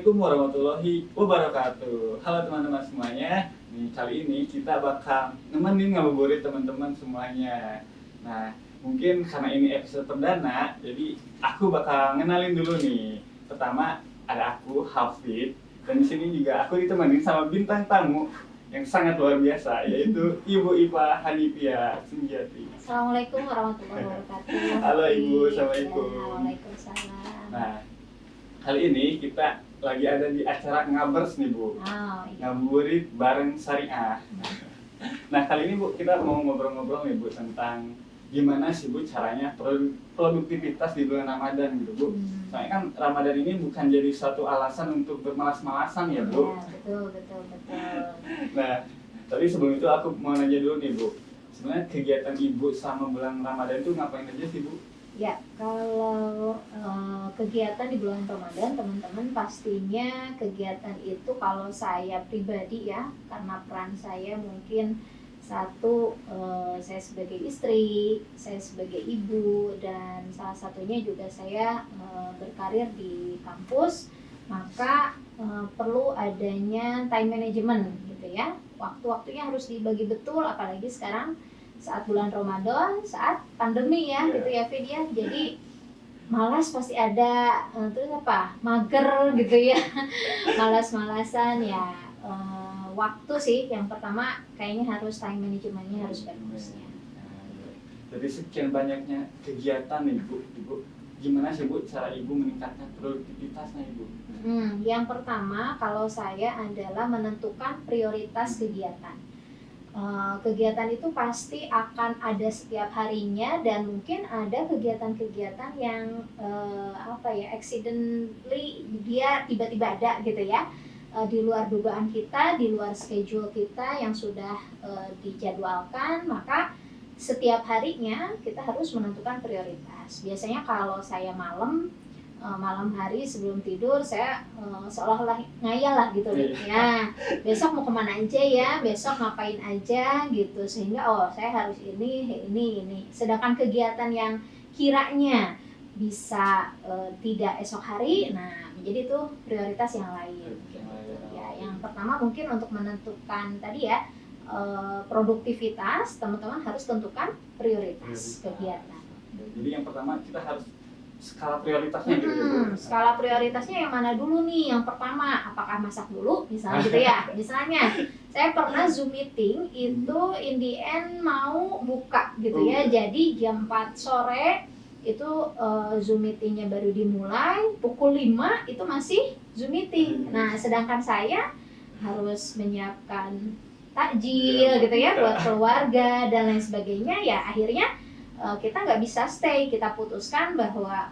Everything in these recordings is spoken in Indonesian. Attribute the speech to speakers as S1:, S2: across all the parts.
S1: Assalamualaikum warahmatullahi wabarakatuh. Halo teman-teman semuanya. Nih kali ini kita bakal nemenin ngabuburit teman-teman semuanya. Nah, mungkin karena ini episode perdana, jadi aku bakal ngenalin dulu nih. Pertama ada aku Hafid, dan di sini juga aku ditemenin sama bintang tamu yang sangat luar biasa, yaitu Ibu Ipa Hanifia Sunjati.
S2: Assalamualaikum warahmatullahi wabarakatuh.
S1: Halo Ibu, Assalamualaikum.
S2: Waalaikumsalam.
S1: Nah, kali ini kita lagi ada di acara Ngabers nih Bu.
S2: Oh, iya.
S1: Ngabuburit bareng Syariah. Nah kali ini Bu kita mau ngobrol-ngobrol nih Bu tentang gimana sih Bu caranya produktivitas di bulan Ramadan gitu Bu. Soalnya kan Ramadan ini bukan jadi suatu alasan untuk bermalas-malasan ya Bu.
S2: Ya, betul.
S1: Nah tapi sebelum itu aku mau nanya dulu nih Bu. Sebenarnya kegiatan Ibu selama bulan Ramadan itu ngapain aja sih Bu?
S2: Ya, kalau kegiatan di bulan Ramadan, teman-teman pastinya kegiatan itu kalau saya pribadi ya, karena peran saya mungkin satu, saya sebagai istri, saya sebagai ibu, dan salah satunya juga saya berkarir di kampus, maka perlu adanya time management gitu ya. Waktu-waktunya harus dibagi betul, apalagi sekarang saat bulan Ramadan, saat pandemi ya, gitu ya Fid ya. Jadi malas pasti ada, terus apa? Mager gitu ya. Malas-malasan ya. Waktu sih yang pertama kayaknya harus time manajemennya harus bagus ya.
S1: Jadi sekian banyaknya kegiatan nih Bu, gimana sih Bu cara Ibu meningkatkan produktivitasnya Ibu?
S2: Yang pertama kalau saya adalah menentukan prioritas kegiatan. Kegiatan itu pasti akan ada setiap harinya, dan mungkin ada kegiatan-kegiatan yang accidentally dia tiba-tiba ada gitu ya, di luar dugaan kita, di luar schedule kita yang sudah dijadwalkan. Maka setiap harinya kita harus menentukan prioritas. Biasanya kalau saya malam hari sebelum tidur saya seolah-olah ngayal lah gitu ya, besok mau kemana aja ya, besok ngapain aja gitu, sehingga saya harus ini. Sedangkan kegiatan yang kiranya bisa tidak esok hari, nah menjadi itu prioritas yang lain gitu. Ya, yang pertama mungkin untuk menentukan tadi ya, produktivitas, teman-teman harus tentukan prioritas kegiatan.
S1: Jadi yang pertama kita harus skala prioritasnya gitu.
S2: Skala prioritasnya yang mana dulu nih? Yang pertama, apakah masak dulu misalnya gitu ya. Misalnya saya pernah Zoom meeting itu in the end mau buka gitu ya. Jadi jam 4 sore itu Zoom meetingnya baru dimulai, pukul 5 itu masih Zoom meeting. Nah, sedangkan saya harus menyiapkan takjil gitu ya buat keluarga dan lain sebagainya. Ya akhirnya kita nggak bisa stay, kita putuskan bahwa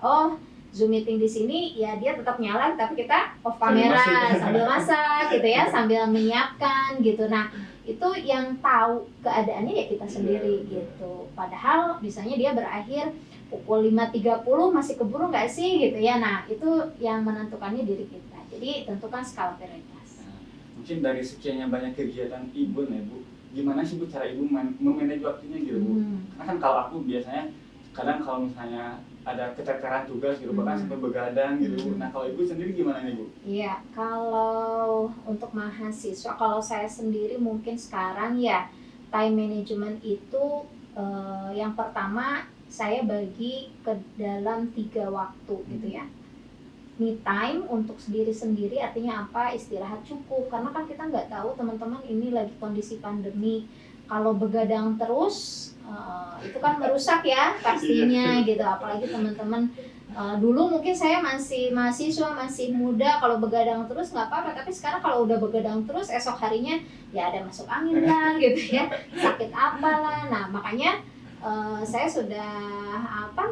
S2: Zoom meeting di sini ya dia tetap nyala, tapi kita off kamera sambil masak gitu ya, sambil menyiapkan gitu. Nah itu yang tahu keadaannya ya kita sendiri gitu. Padahal misalnya dia berakhir pukul 5.30 masih keburu nggak sih gitu ya. Nah itu yang menentukannya diri kita. Jadi tentukan skala prioritas.
S1: Mungkin dari sekiannya banyak kegiatan Ibu nih Bu, gimana sih Bu cara Ibu memanage waktunya gitu Bu? Karena kan kalau aku biasanya kadang kalau misalnya ada keteteran tugas gitu, bahkan sampai begadang gitu Bu. Nah kalau Ibu sendiri gimana nih Bu?
S2: Iya, kalau untuk mahasiswa, kalau saya sendiri mungkin sekarang ya time management itu yang pertama saya bagi ke dalam 3 waktu gitu ya. Me time untuk diri sendiri artinya apa? Istirahat cukup, karena kan kita nggak tahu teman-teman ini lagi kondisi pandemi, kalau begadang terus itu kan merusak ya pastinya gitu. Apalagi teman-teman dulu mungkin saya masih mahasiswa, masih muda, kalau begadang terus nggak apa-apa, tapi sekarang kalau udah begadang terus esok harinya ya ada masuk angin lah gitu ya, sakit apalah. Nah makanya saya sudah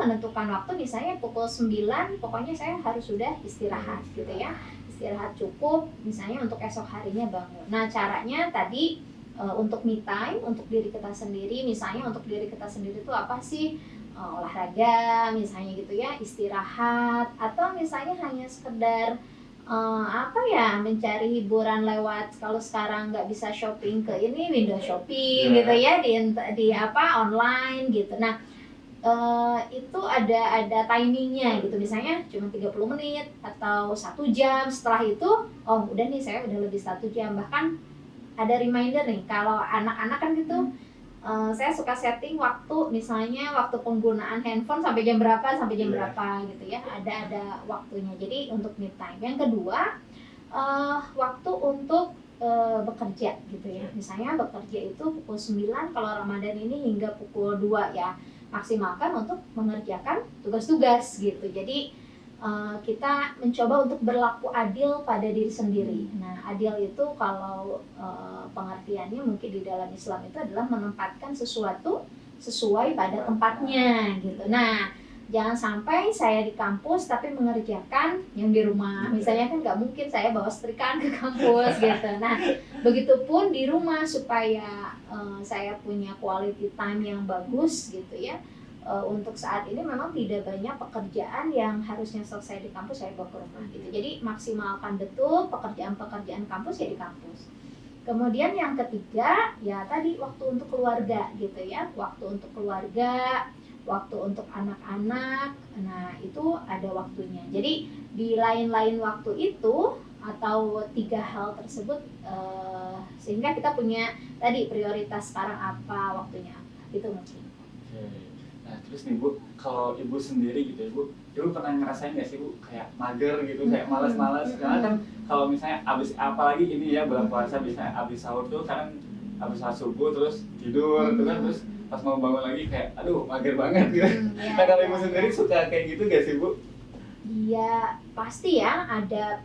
S2: menentukan waktu, misalnya pukul 9 pokoknya saya harus sudah istirahat gitu ya, istirahat cukup misalnya untuk esok harinya bangun. Nah caranya tadi untuk me time, untuk diri kita sendiri. Misalnya untuk diri kita sendiri itu apa sih? Olahraga misalnya gitu ya, istirahat, atau misalnya hanya sekedar mencari hiburan lewat, kalau sekarang nggak bisa shopping ke ini, window shopping gitu ya, di online gitu. Nah itu ada timingnya gitu, misalnya cuma 30 menit atau 1 jam. Setelah itu oh udah nih saya udah lebih 1 jam, bahkan ada reminder nih kalau anak-anak kan gitu. Saya suka setting waktu, misalnya waktu penggunaan handphone sampai jam berapa berapa gitu ya, ada waktunya. Jadi untuk me time. Yang kedua, waktu untuk bekerja gitu ya. Misalnya bekerja itu pukul 9, kalau Ramadan ini hingga pukul 2 ya. Maksimalkan untuk mengerjakan tugas-tugas gitu. Jadi kita mencoba untuk berlaku adil pada diri sendiri. Nah, adil itu kalau pengertiannya mungkin di dalam Islam itu adalah menempatkan sesuatu sesuai pada tempatnya gitu. Nah, jangan sampai saya di kampus tapi mengerjakan yang di rumah. Misalnya kan nggak mungkin saya bawa setrikaan ke kampus gitu. Nah, begitupun di rumah supaya saya punya quality time yang bagus gitu ya. Untuk saat ini memang tidak banyak pekerjaan yang harusnya selesai di kampus saya bawa ke rumah gitu. Jadi maksimalkan betul pekerjaan-pekerjaan kampus ya di kampus. Kemudian yang ketiga ya tadi waktu untuk keluarga gitu ya. Waktu untuk keluarga, waktu untuk anak-anak. Nah, itu ada waktunya. Jadi di lain-lain waktu itu atau 3 hal tersebut sehingga kita punya tadi prioritas sekarang apa, waktunya apa. Itu mungkin.
S1: Nah, terus nih Bu, kalau Ibu sendiri gitu ya Bu, Ibu pernah ngerasain nggak sih Bu kayak mager gitu, kayak malas-malas? Karena kan kalau misalnya abis apalagi ini ya bulan puasa, misalnya abis sahur tuh kan abis sholat subuh terus tidur tuh kan, terus pas mau bangun lagi kayak aduh mager banget gitu. Nah, kalau Ibu sendiri suka kayak gitu nggak sih Bu?
S2: Iya pasti ya, ada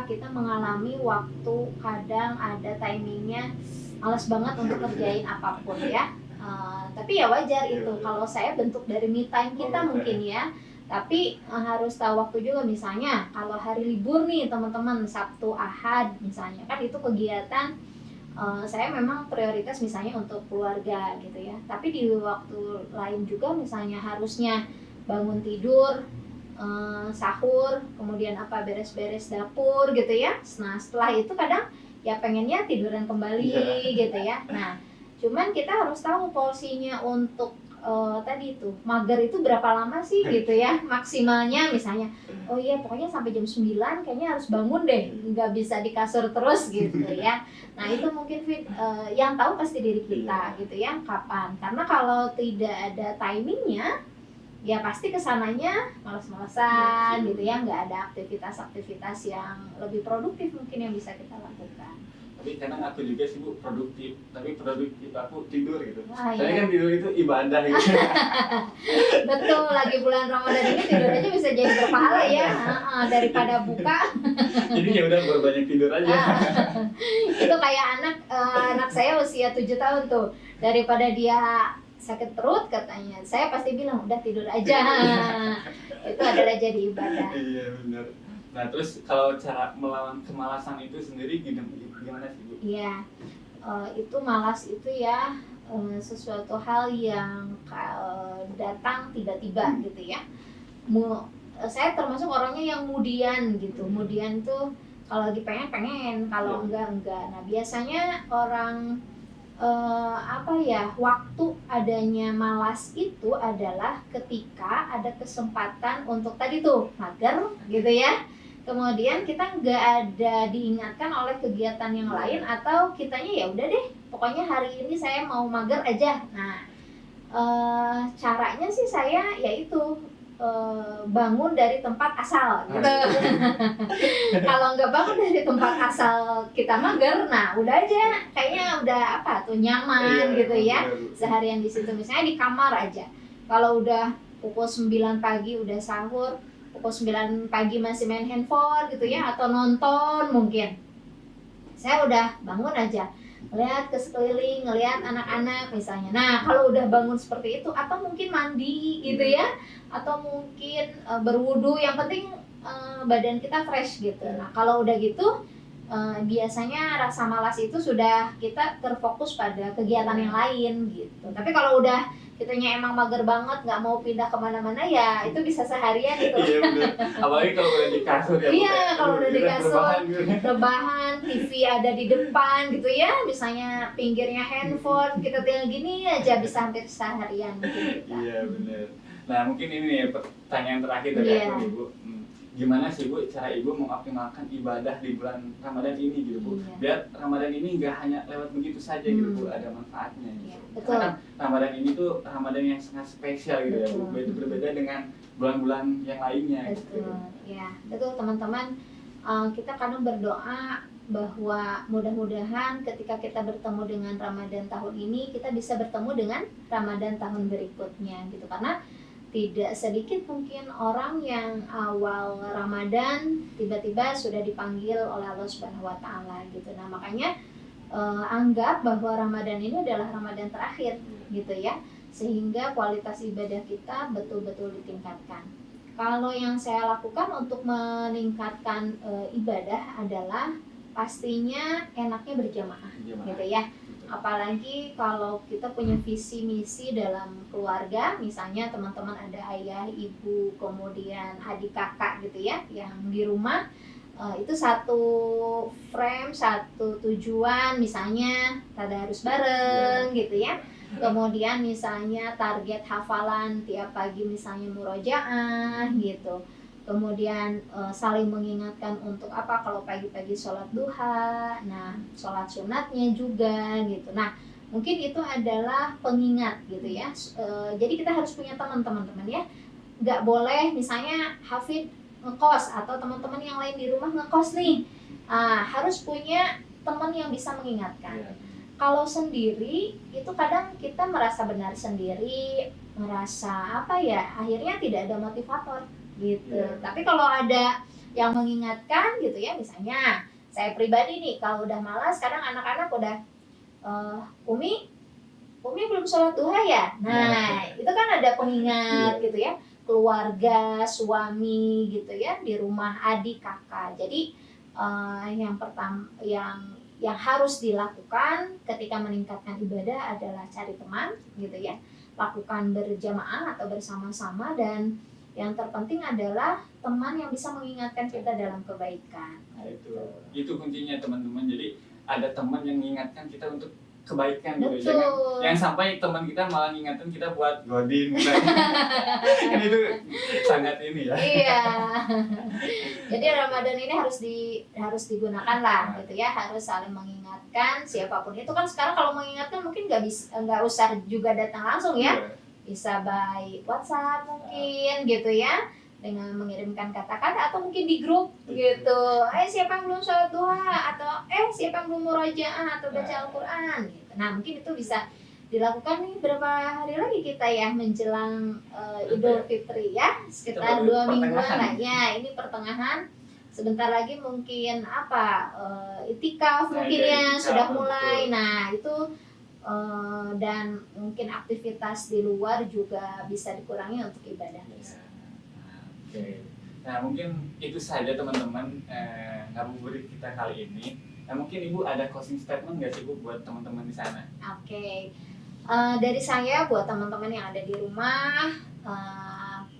S2: kita mengalami waktu kadang ada timingnya males banget untuk kerjain apapun ya. Tapi ya wajar itu kalau saya bentuk dari me time kita mungkin ya. Tapi harus tahu waktu juga, misalnya kalau hari libur nih teman-teman, Sabtu Ahad misalnya, kan itu kegiatan saya memang prioritas misalnya untuk keluarga gitu ya. Tapi di waktu lain juga misalnya harusnya bangun tidur, sahur, kemudian beres-beres dapur gitu ya. Nah setelah itu kadang ya pengennya tiduran kembali gitu ya. Nah cuman kita harus tahu porsinya untuk tadi itu mager itu berapa lama sih gitu ya, maksimalnya misalnya oh iya pokoknya sampai jam 9 kayaknya harus bangun deh, nggak bisa di kasur terus gitu ya. Nah itu mungkin yang tahu pasti diri kita gitu ya kapan, karena kalau tidak ada timingnya ya pasti kesananya malas-malasan gitu ya, nggak ada aktivitas-aktivitas yang lebih produktif mungkin yang bisa kita lakukan.
S1: Tapi kadang aku juga sih Bu produktif, tapi produktif aku tidur gitu.
S2: Wah,
S1: Saya
S2: iya.
S1: kan tidur itu ibadah gitu.
S2: Betul, lagi bulan Ramadan ini tidur aja bisa jadi berpahala ya, daripada buka.
S1: Jadi ya udah berbanyak tidur aja.
S2: Itu kayak anak saya usia 7 tahun tuh, daripada dia sakit perut katanya, saya pasti bilang udah tidur aja. Itu adalah jadi ibadah.
S1: Iya benar. Nah terus kalau cara melawan kemalasan itu sendiri gimana sih Bu?
S2: Iya, itu malas itu ya sesuatu hal yang datang tiba-tiba gitu ya. Saya termasuk orangnya yang mudian gitu. Mudian tuh kalau lagi pengen, kalau enggak. Nah biasanya orang waktu adanya malas itu adalah ketika ada kesempatan untuk tadi tuh mager gitu ya. Kemudian kita nggak ada diingatkan oleh kegiatan yang lain, atau kitanya ya udah deh pokoknya hari ini saya mau mager aja. Nah caranya sih saya yaitu bangun dari tempat asal gitu. Kalau nggak bangun dari tempat asal kita mager, nah udah aja kayaknya udah nyaman gitu ya seharian di situ, misalnya di kamar aja. Kalau udah pukul 9 pagi udah sahur, pukul 9 pagi masih main handphone gitu ya, atau nonton mungkin, saya udah bangun aja ngelihat ke sekeliling, ngelihat anak-anak misalnya. Nah kalau udah bangun seperti itu, atau mungkin mandi gitu ya, atau mungkin berwudu, yang penting badan kita fresh gitu. Nah kalau udah gitu biasanya rasa malas itu sudah kita terfokus pada kegiatan yang lain gitu. Tapi kalau udah kitanya emang mager banget, nggak mau pindah kemana-mana, ya itu bisa seharian itu.
S1: Iya bener, apalagi kalau udah di kasur ya.
S2: Iya, kalau udah di kasur,
S1: gitu.
S2: rebahan, TV ada di depan gitu ya, misalnya pinggirnya handphone, kita tinggal gini aja bisa hampir seharian gitu.
S1: Iya bener. Nah mungkin ini ya pertanyaan terakhir dari
S2: Iya.
S1: aku Ibu. Gimana sih Bu cara Ibu mengoptimalkan ibadah di bulan Ramadan ini gitu Bu?
S2: Iya.
S1: Biar Ramadan ini nggak hanya lewat begitu saja gitu Bu, ada manfaatnya
S2: Iya,
S1: gitu.
S2: betul.
S1: Karena kan Ramadan ini tuh Ramadan yang sangat spesial gitu ya Bu.
S2: Betul.
S1: Itu berbeda dengan bulan-bulan yang lainnya gitu.
S2: Betul, ya betul teman-teman. Kita kadang berdoa bahwa mudah-mudahan ketika kita bertemu dengan Ramadan tahun ini, kita bisa bertemu dengan Ramadan tahun berikutnya gitu. Karena tidak sedikit mungkin orang yang awal Ramadan tiba-tiba sudah dipanggil oleh Allah Subhanahu wa taala gitu. Nah, makanya anggap bahwa Ramadan ini adalah Ramadan terakhir gitu ya. Sehingga kualitas ibadah kita betul-betul ditingkatkan. Kalau yang saya lakukan untuk meningkatkan ibadah adalah pastinya enaknya berjamaah gitu ya. Apalagi kalau kita punya visi misi dalam keluarga, misalnya teman-teman ada ayah, ibu, kemudian adik kakak gitu ya, yang di rumah itu satu frame, satu tujuan, misalnya tadarus bareng gitu ya. Kemudian misalnya target hafalan tiap pagi misalnya murojaah gitu. Kemudian saling mengingatkan untuk apa kalau pagi-pagi sholat duha, nah sholat sunatnya juga gitu. Nah mungkin itu adalah pengingat gitu ya. Jadi kita harus punya teman-teman ya. Nggak boleh misalnya Hafid ngekos atau teman-teman yang lain di rumah ngekos nih. Harus punya teman yang bisa mengingatkan. Kalau sendiri itu kadang kita merasa benar sendiri, merasa apa ya, akhirnya tidak ada motivator gitu. Tapi kalau ada yang mengingatkan gitu ya, misalnya saya pribadi nih kalau udah malas, kadang anak-anak udah Umi belum sholat duha ya. Nah itu kan ada pengingat gitu ya, keluarga, suami gitu ya, di rumah adik kakak. Jadi yang pertama yang harus dilakukan ketika meningkatkan ibadah adalah cari teman gitu ya, lakukan berjamaah atau bersama-sama, dan yang terpenting adalah teman yang bisa mengingatkan kita dalam kebaikan.
S1: Nah, itu kuncinya teman-teman. Jadi ada teman yang mengingatkan kita untuk kebaikan gitu. Jangan sampai teman kita malah mengingatkan kita buat godin kan itu sangat ini ya.
S2: Iya. Jadi Ramadan ini harus digunakan lah gitu ya, harus saling mengingatkan siapapun itu. Kan sekarang kalau mengingatkan mungkin nggak usah juga datang langsung ya. Bisa by WhatsApp mungkin gitu ya, dengan mengirimkan kata-kata atau mungkin di grup gitu. Siapa yang belum sholat duha, atau siapa yang belum murojaah atau baca Al-Quran gitu. Nah mungkin itu bisa dilakukan nih berapa hari lagi kita ya menjelang Idul Fitri ya, sekitar 2 mingguan lah ya. Ini pertengahan, sebentar lagi mungkin itikaf mungkin ya sudah mulai. Nah itu dan mungkin aktivitas di luar juga bisa dikurangi untuk ibadah.
S1: Oke. Nah mungkin itu saja teman-teman ngabuburit kita kali ini. Nah mungkin Ibu ada closing statement nggak sih Bu buat teman-teman di sana?
S2: Oke. Dari saya buat teman-teman yang ada di rumah,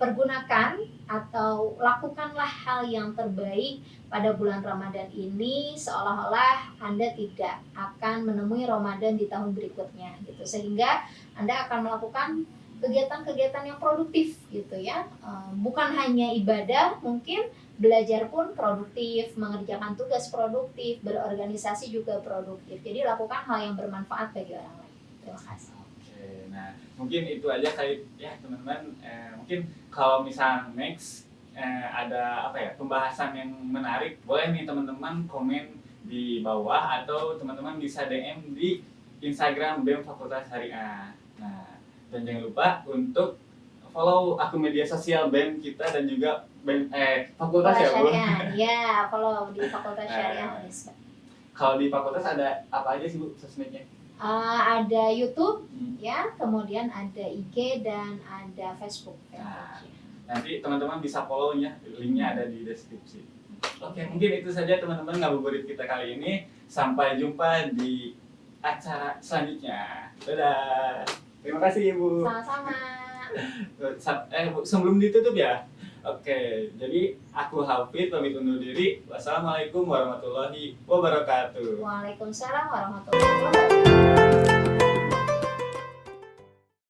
S2: pergunakan atau lakukanlah hal yang terbaik pada bulan Ramadan ini, seolah-olah Anda tidak akan menemui Ramadan di tahun berikutnya gitu, sehingga Anda akan melakukan kegiatan-kegiatan yang produktif gitu ya. Bukan hanya ibadah, mungkin belajar pun produktif, mengerjakan tugas produktif, berorganisasi juga produktif. Jadi lakukan hal yang bermanfaat bagi orang lain. Terima kasih.
S1: Oke, nah mungkin itu aja kali ya teman-teman. Mungkin kalau misal next ada pembahasan yang menarik, boleh nih teman-teman komen di bawah, atau teman-teman bisa DM di Instagram BEM Fakultas Syariah. Nah, dan jangan lupa untuk follow akun media sosial BEM kita dan juga BEM Fakultas ya Bu.
S2: Ya, follow di Fakultas Syariah Unisba.
S1: Kalau di fakultas ada apa aja sih Bu sosmednya?
S2: Ada YouTube ya, kemudian ada IG dan ada Facebook.
S1: Nah, nanti teman-teman bisa follow-nya, linknya ada di deskripsi. Oke, mungkin itu saja teman-teman ngabuburit kita kali ini. Sampai jumpa di acara selanjutnya. Dadah. Terima kasih Ibu.
S2: Sama-sama.
S1: Bu, sebelum ditutup ya. Oke, jadi aku Hafid pamit undur diri. Wassalamualaikum warahmatullahi wabarakatuh.
S2: Waalaikumsalam warahmatullahi wabarakatuh.